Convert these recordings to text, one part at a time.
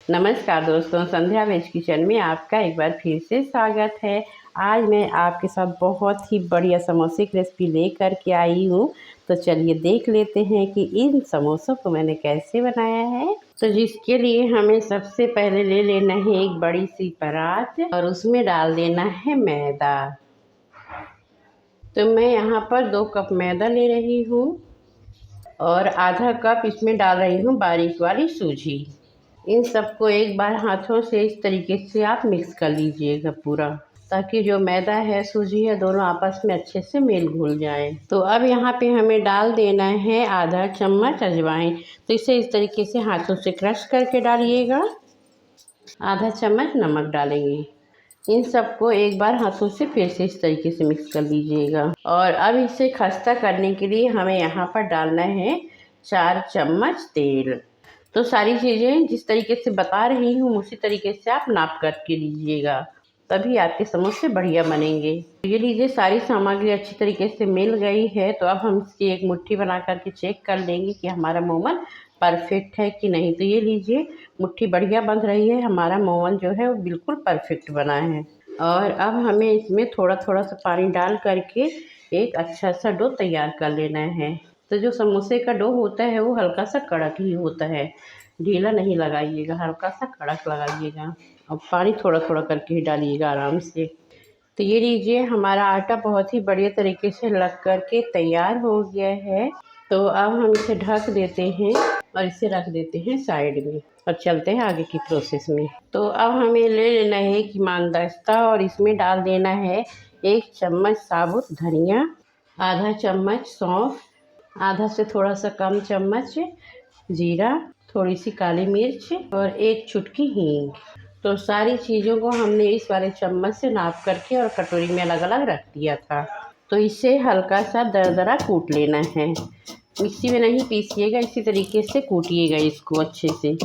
नमस्कार दोस्तों, संध्या veg kitchen में आपका एक बार फिर से स्वागत है। आज मैं आपके साथ बहुत ही बढ़िया समोसे की रेसिपी लेकर के आई हूँ। तो चलिए देख लेते हैं कि इन समोसों को मैंने कैसे बनाया है। तो जिसके लिए हमें सबसे पहले ले लेना है एक बड़ी सी परात और उसमें डाल देना है मैदा। तो मैं यहाँ पर 2 कप मैदा ले रही हूँ और आधा कप इसमें डाल रही हूँ बारीक वाली सूजी। इन सबको एक बार हाथों से इस तरीके से आप मिक्स कर लीजिएगा पूरा, ताकि जो मैदा है सूजी है दोनों आपस में अच्छे से मेल घुल जाए। तो अब यहाँ पे हमें डाल देना है आधा चम्मच अजवाइन। तो इसे इस तरीके से हाथों से क्रश करके डालिएगा। आधा चम्मच नमक डालेंगे। इन सबको एक बार हाथों से फिर से इस तरीके से मिक्स कर लीजिएगा। और अब इसे खस्ता करने के लिए हमें यहाँ पर डालना है 4 चम्मच तेल। तो सारी चीज़ें जिस तरीके से बता रही हूँ उसी तरीके से आप नाप करके लीजिएगा, तभी आपके समोसे बढ़िया बनेंगे। ये लीजिए, सारी सामग्री अच्छी तरीके से मिल गई है। तो अब हम इसकी एक मुट्ठी बना करके चेक कर लेंगे कि हमारा मोमन परफेक्ट है कि नहीं। तो ये लीजिए, मुट्ठी बढ़िया बन रही है, हमारा मोमन जो है वो बिल्कुल परफेक्ट बना है। और अब हमें इसमें थोड़ा थोड़ा सा पानी डाल करके एक अच्छा सा डो तैयार कर लेना है। तो जो समोसे का डो होता है वो हल्का सा कड़क ही होता है, ढीला नहीं लगाइएगा, हल्का सा कड़क लगाइएगा। और पानी थोड़ा थोड़ा करके ही डालिएगा आराम से। तो ये लीजिए, हमारा आटा बहुत ही बढ़िया तरीके से लग करके तैयार हो गया है। तो अब हम इसे ढक देते हैं और इसे रख देते हैं साइड में और चलते हैं आगे की प्रोसेस में। तो अब हमें ले लेना है एक ईमानदास्ता और इसमें डाल देना है 1 चम्मच साबुत धनिया, आधा चम्मच सौंफ, आधा से थोड़ा सा कम चम्मच जीरा, थोड़ी सी काली मिर्च और 1 चुटकी हींग। तो सारी चीज़ों को हमने इस वाले चम्मच से नाप करके और कटोरी में अलग अलग रख दिया था। तो इसे हल्का सा दरदरा कूट लेना है, मिक्सी में नहीं पीसिएगा, इसी तरीके से कूटिएगा इसको अच्छे से।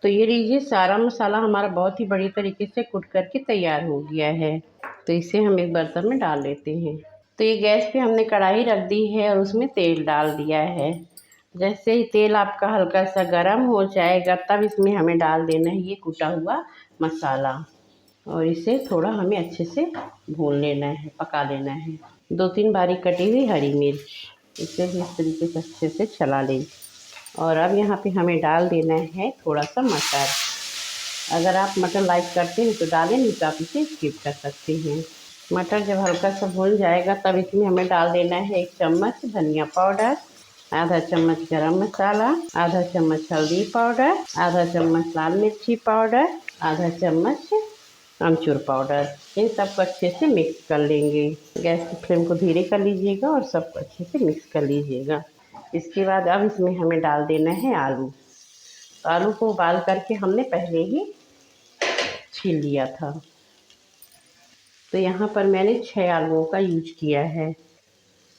तो ये लीजिए, सारा मसाला हमारा बहुत ही बढ़िया तरीके से कूट करके तैयार हो गया है। तो इसे हम एक बर्तन में डाल लेते हैं। तो ये गैस पे हमने कढ़ाई रख दी है और उसमें तेल डाल दिया है। जैसे ही तेल आपका हल्का सा गर्म हो जाएगा तब इसमें हमें डाल देना है ये कूटा हुआ मसाला और इसे थोड़ा हमें अच्छे से भून लेना है, पका लेना है। 2-3 बारीक कटी हुई हरी मिर्च, इसे भी इस तरीके से अच्छे से चला लें। और अब यहाँ पे हमें डाल देना है थोड़ा सा मटर। अगर आप मटर लाइक करते हैं तो डालें, नहीं तो आप इसे स्किप कर सकते हैं। मटर जब हल्का सा भून जाएगा तब इसमें हमें डाल देना है 1 चम्मच धनिया पाउडर, आधा चम्मच गरम मसाला, आधा चम्मच हल्दी पाउडर, आधा चम्मच लाल मिर्ची पाउडर, आधा चम्मच अमचूर पाउडर। इन सबको अच्छे से मिक्स कर लेंगे। गैस की फ्लेम को धीरे कर लीजिएगा और सबको अच्छे से मिक्स कर लीजिएगा। इसके बाद अब इसमें हमें डाल देना है आलू। तो आलू को उबाल करके हमने पहले ही छील लिया था। तो यहाँ पर मैंने 6 आलूओं का यूज किया है।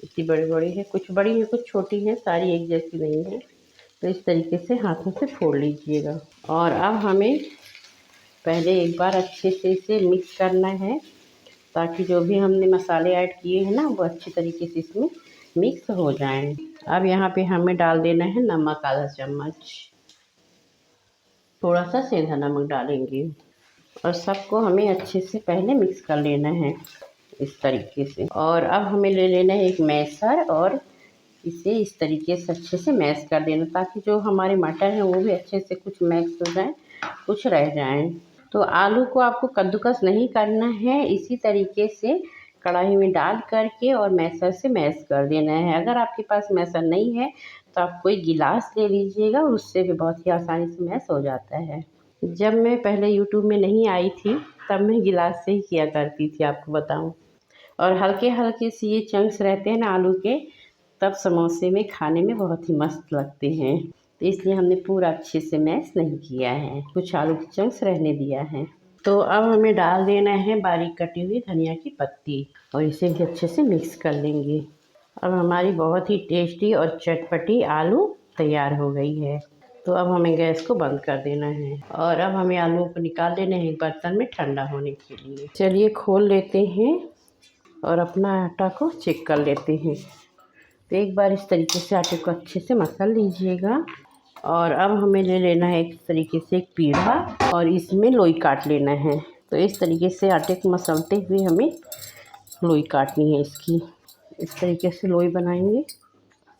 इतनी बड़ी बड़ी है, कुछ बड़ी है कुछ छोटी है, सारी एक जैसी नहीं है। तो इस तरीके से हाथों से फोड़ लीजिएगा। और अब हमें पहले एक बार अच्छे से इसे मिक्स करना है, ताकि जो भी हमने मसाले ऐड किए हैं ना वो अच्छी तरीके से इसमें मिक्स हो जाएं। अब यहाँ पे हमें डाल देना है नमक, आधा चम्मच, थोड़ा सा सेंधा नमक डालेंगे। और सबको हमें अच्छे से पहले मिक्स कर लेना है इस तरीके से। और अब हमें ले लेना है एक मैशर और इसे इस तरीके से अच्छे से मैश कर देना, ताकि जो हमारे मटर हैं वो भी अच्छे से कुछ मैश हो जाए, कुछ रह जाएं। तो आलू को आपको कद्दूकस नहीं करना है, इसी तरीके से कढ़ाई में डाल करके और मैशर से मैश कर देना है। अगर आपके पास मैशर नहीं है तो आप कोई गिलास ले लीजिएगा, उससे भी बहुत ही आसानी से मैश हो जाता है। जब मैं पहले यूट्यूब में नहीं आई थी तब मैं गिलास से ही किया करती थी, आपको बताऊं। और हल्के हल्के से ये चंक्स रहते हैं ना आलू के, तब समोसे में खाने में बहुत ही मस्त लगते हैं। तो इसलिए हमने पूरा अच्छे से मैश नहीं किया है, कुछ आलू के चंक्स रहने दिया है। तो अब हमें डाल देना है बारीक कटी हुई धनिया की पत्ती और इसे भी अच्छे से मिक्स कर लेंगे। अब हमारी बहुत ही टेस्टी और चटपटी आलू तैयार हो गई है। तो अब हमें गैस को बंद कर देना है और अब हमें आलूओं को निकाल लेना है एक बर्तन में ठंडा होने के लिए। चलिए खोल लेते हैं और अपना आटा को चेक कर लेते हैं। तो एक बार इस तरीके से आटे को अच्छे से मसल लीजिएगा और अब हमें ले लेना है इस तरीके से एक पीढ़ा और इसमें लोई काट लेना है। तो इस तरीके से आटे को मसलते हुए हमें लोई काटनी है इसकी। इस तरीके से लोई बनाएंगे।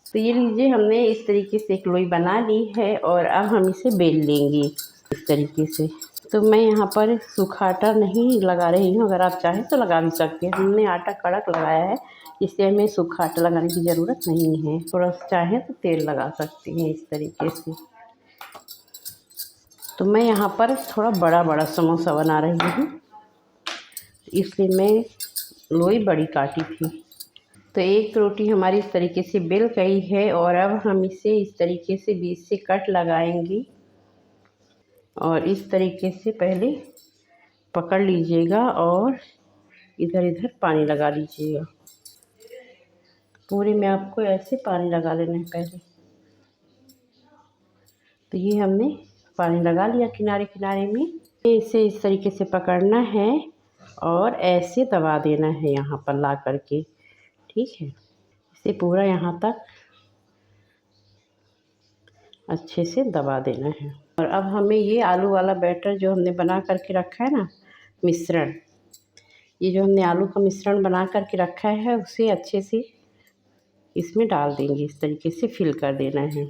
तो ये लीजिए, हमने इस तरीके से एक लोई बना ली है और अब हम इसे बेल लेंगे इस तरीके से। तो मैं यहाँ पर सूखा आटा नहीं लगा रही हूँ, अगर आप चाहें तो लगा भी सकते हैं। हमने आटा कड़क लगाया है, इसलिए हमें सूखा आटा लगाने की ज़रूरत नहीं है। थोड़ा सा चाहें तो तेल लगा सकते हैं इस तरीके से। तो मैं यहाँ पर थोड़ा बड़ा बड़ा समोसा बना रही हूँ, इसलिए मैं लोई बड़ी काटी थी। तो एक रोटी हमारी इस तरीके से बेल गई है और अब हम इसे इस तरीके से बीच से कट लगाएंगे और इस तरीके से पहले पकड़ लीजिएगा और इधर इधर पानी लगा लीजिएगा। पूरे में आपको ऐसे पानी लगा लेना है पहले। तो ये हमने पानी लगा लिया किनारे किनारे में। इसे इस तरीके से पकड़ना है और ऐसे दबा देना है यहाँ पर ला करके, ठीक है। इसे पूरा यहाँ तक अच्छे से दबा देना है। और अब हमें ये आलू वाला बैटर जो हमने बना करके रखा है ना, मिश्रण, ये जो हमने आलू का मिश्रण बना करके रखा है उसे अच्छे से इसमें डाल देंगे। इस तरीके से फिल कर देना है।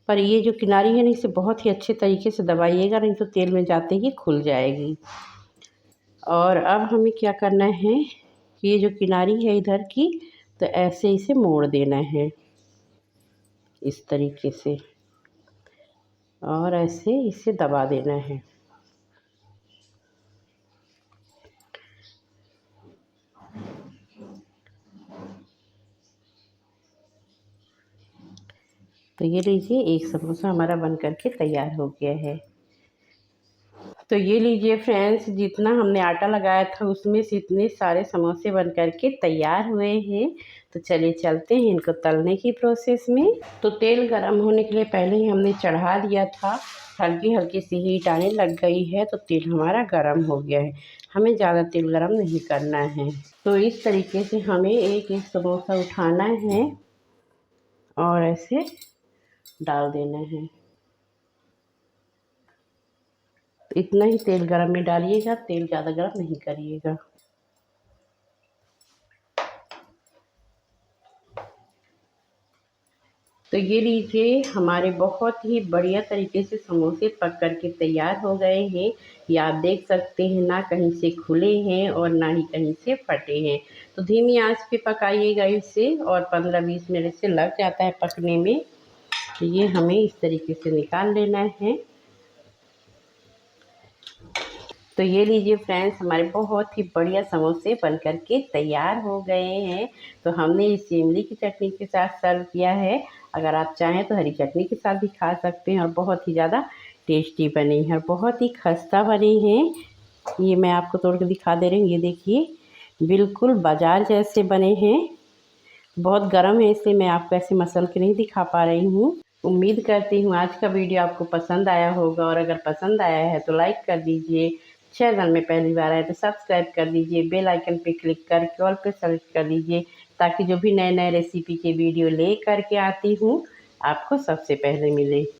पर ये जो किनारी है ना, इसे बहुत ही अच्छे तरीके से दबाइएगा, नहीं तो तेल में जाते ही खुल जाएगी। और अब हमें क्या करना है कि ये जो किनारी है इधर की, तो ऐसे इसे मोड़ देना है इस तरीके से और ऐसे इसे दबा देना है। तो ये लीजिए, एक समोसा हमारा बन करके तैयार हो गया है। तो ये लीजिए फ्रेंड्स, जितना हमने आटा लगाया था उसमें से इतने सारे समोसे बन करके तैयार हुए हैं। तो चलिए चलते हैं इनको तलने की प्रोसेस में। तो तेल गरम होने के लिए पहले ही हमने चढ़ा दिया था, हल्की हल्की सी हीट आने लग गई है। तो तेल हमारा गरम हो गया है, हमें ज़्यादा तेल गरम नहीं करना है। तो इस तरीके से हमें एक एक समोसा उठाना है और ऐसे डाल देना है। तो इतना ही तेल गरम में डालिएगा, तेल ज़्यादा गरम नहीं करिएगा। तो ये लीजिए, हमारे बहुत ही बढ़िया तरीके से समोसे पक कर के तैयार हो गए हैं। ये आप देख सकते हैं, ना कहीं से खुले हैं और ना ही कहीं से फटे हैं। तो धीमी आंच पे पकाइएगा इसे, और 15-20 मिनट से लग जाता है पकने में। तो ये हमें इस तरीके से निकाल लेना है। तो ये लीजिए फ्रेंड्स, हमारे बहुत ही बढ़िया समोसे बन कर के तैयार हो गए हैं। तो हमने इस इमली की चटनी के साथ सर्व किया है। अगर आप चाहें तो हरी चटनी के साथ भी खा सकते हैं और बहुत ही ज़्यादा टेस्टी बने हैं और बहुत ही खस्ता बने हैं। ये मैं आपको तोड़ के दिखा दे रही हूँ, ये देखिए, बिल्कुल बाजार जैसे बने हैं। बहुत गर्म है इसलिए मैं आपको ऐसे मसल के नहीं दिखा पा रही हूँ। उम्मीद करती हूँ आज का वीडियो आपको पसंद आया होगा, और अगर पसंद आया है तो लाइक कर दीजिए। चैनल में पहली बार आए तो सब्सक्राइब कर दीजिए, बेल आइकन पे क्लिक करके ऑल पे सेलेक्ट कर दीजिए, ताकि जो भी नए नए रेसिपी के वीडियो ले करके आती हूँ आपको सबसे पहले मिले।